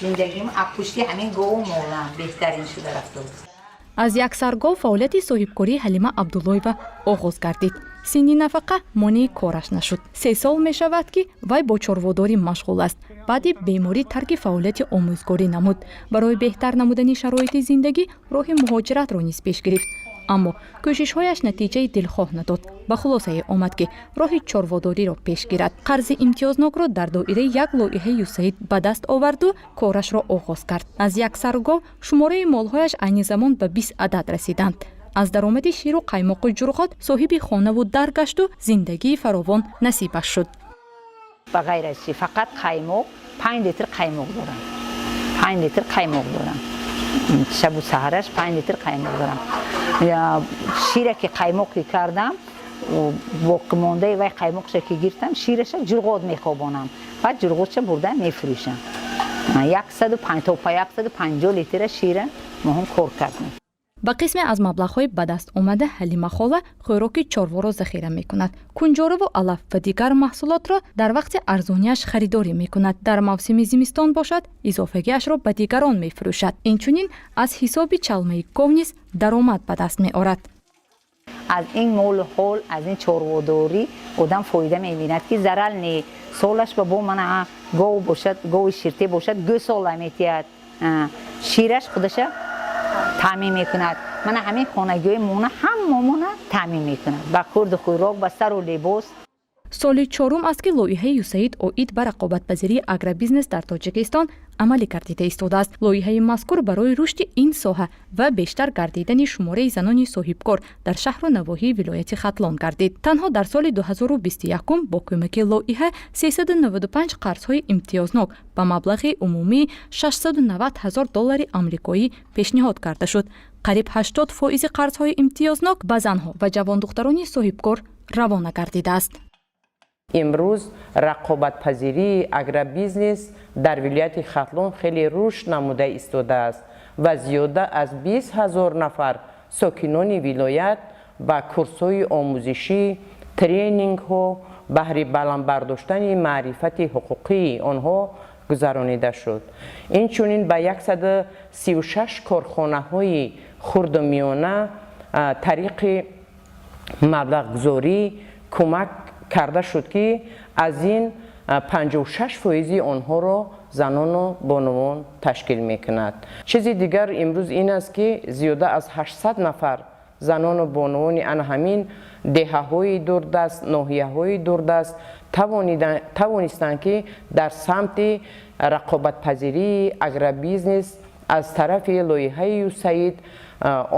زندگیم از پشت همین گاو مولم بهترین شده رفته بود. аз як саргов фаъолияти соҳибкории ҳалима абдуллоева оғоз гардид. синни нафақа монеи кораш нашуд. 3 сол мешавад ки вай бо чорводорӣ машғул аст. баъди беморӣ тарки фаъолияти омӯзгорӣ намуд. барои беҳтар намудани шароити зиндагӣ роҳи муҳоҷиратро низ пеш гирифт. аммо кӯшишҳояш натиҷаи дилхоҳ надод. ба хулосае омад ки роҳи чорводориро пеш гирад. қарзи имтиёзнокро дар доираи як лоиҳаи юсаид ба даст оварду корашро оғоз кард. аз як саргов шумораи молҳояш айни замон ба 20 адад расиданд. аз даромади ширу қаймоқу ҷурғот соҳиби хонаву дар гашту зиндагии фаровон насибаш шуд. ба ғайр аз чи фақат қаймоқ 5 литр қаймоқ дорам. 5 литр қаймоқ дорам. шабу саҳараш 5 литр қаймоқ дорам. шире ки қаймоқ ки кардам боқимондаи вай қаймоқша ки гиртам шираша ҷурғот мехобонам. баъд ҷурғотша бурда мефурӯшам. 105 то 150 литра шира моҳам кор кардем. ба қисме аз маблағҳои ба даст омада ҳалима хола хӯроки чорворо захира мекунад. кунҷораву алаф ва дигар маҳсулотро дар вақти арзонияш харидорӣ мекунад. дар мавсими зимистон бошад изофагиашро ба дигарон мефурӯшад. инчунин аз ҳисоби чалмаи гов низ даромад ба даст меорад. аз ин молу ҳол аз ин чорводорӣ одам фоида мебинад ки зарал не солаш ба бо мана гов бошад гови ширтӣ бошад 2 сола метиҳад. шираш худаша таъмин мекунад. мана ҳамин хонагиҳои мона ҳаммамона таъмин мекунад ба хӯрду хӯрок ба сару либос. соли чорум аст ки лоиҳаи юсаид оид ба рақобатпазирии агробизнес дар тоҷикистон амалӣ гардида истодааст. лоиҳаи мазкур барои рушди ин соҳа ва бештар гардидани шумораи занони соҳибкор дар шаҳру навоҳии вилояти хатлон гардид. танҳо дар соли 2021 бо кӯмаки лоиҳа 395 қарзҳои имтиёзнок ба маблағи умумии $690,000 амрикоӣ пешниҳод карда шуд. қариб 80% қарзҳои имтиёзнок ба занҳо ва ҷавондухтарони соҳибкор равона гардидааст. имрӯз рақобатпазирии агробизнес дар вилояти хатлон хеле рушд намуда истодааст ва зиёда аз 20,000 нафар сокинони вилоят ба курсҳои омӯзишӣ, тренингҳо баҳри баландбардоштани маърифати ҳуқуқии онҳо гузаронида шуд. инчунин ба 136 корхонаҳои хурду миёна тариқи маблағгузорӣ кӯмак карда шуд ки аз ин 56% онҳоро занону бонувон ташкил мекунад. чизи дигар имрӯз ин аст ки зиёда аз 800 нафар занону бонувони ана ҳамин деҳаҳои дурдаст, ноҳияҳои дурдаст тавонистанд ки дар самти рақобатпазирии агробизнес аз тарафи лоиҳаи юсаид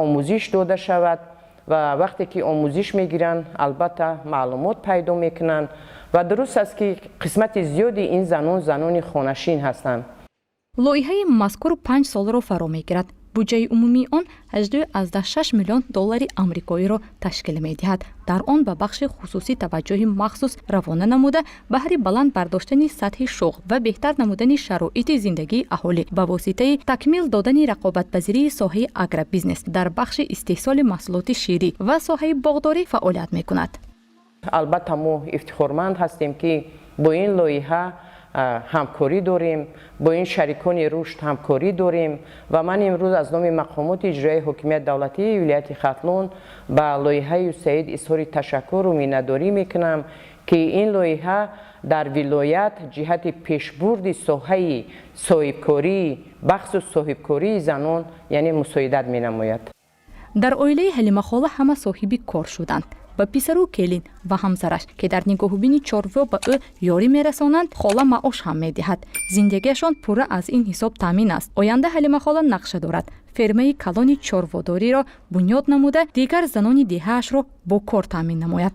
омӯзиш дода шавад ва вақте ки омӯзиш мегиранд албатта маълумот пайдо мекунанд ва дуруст аст ки қисмати зиёди ин занони хонашин ҳастанд. лоиҳаи мазкур 5 солро фаро мегирад. буҷаи умумии он $8.6 миллион амрикоиро ташкил медиҳад. дар он ба бахши хусусӣ таваҷҷӯҳи махсус равона намуда баҳри баланд бардоштани сатҳи шуғл ва беҳтар намудани шароити зиндагии аҳолӣ ба воситаи такмил додани рақобатпазирии соҳаи агробизнес дар бахши истеҳсоли маҳсулоти ширӣ ва соҳаи боғдорӣ фаъолият мекунад. албатта мо ифтихорманд ҳастем ки бо ин лоиҳа ҳамкорӣ дорем, бо ин шарикони рушд ҳамкорӣ дорем ва ман имрӯз аз номи мақомоти иҷроии ҳокимияти давлатии вилояти хатлон ба лоиҳаи юсаид изҳори ташаккуру миннатдорӣ мекунам ки ин лоиҳа дар вилоят ҷиҳати пешбурди соҳаи соҳибкорӣ бахсус соҳибкории занон яъне мусоидат менамояд. дар оилаи ҳалима хола ҳама соҳиби кор шуданд. ба писару келин ва ҳамсараш ки дар нигоҳубини чорво ба ӯ ёрӣ мерасонанд хола маош ҳам медиҳад. зиндагиашон пурра аз ин ҳисоб таъмин аст. оянда ҳалима хола нақша дорад фермаи калони чорводориро бунёд намуда дигар занони деҳаашро бо кор таъмин намояд.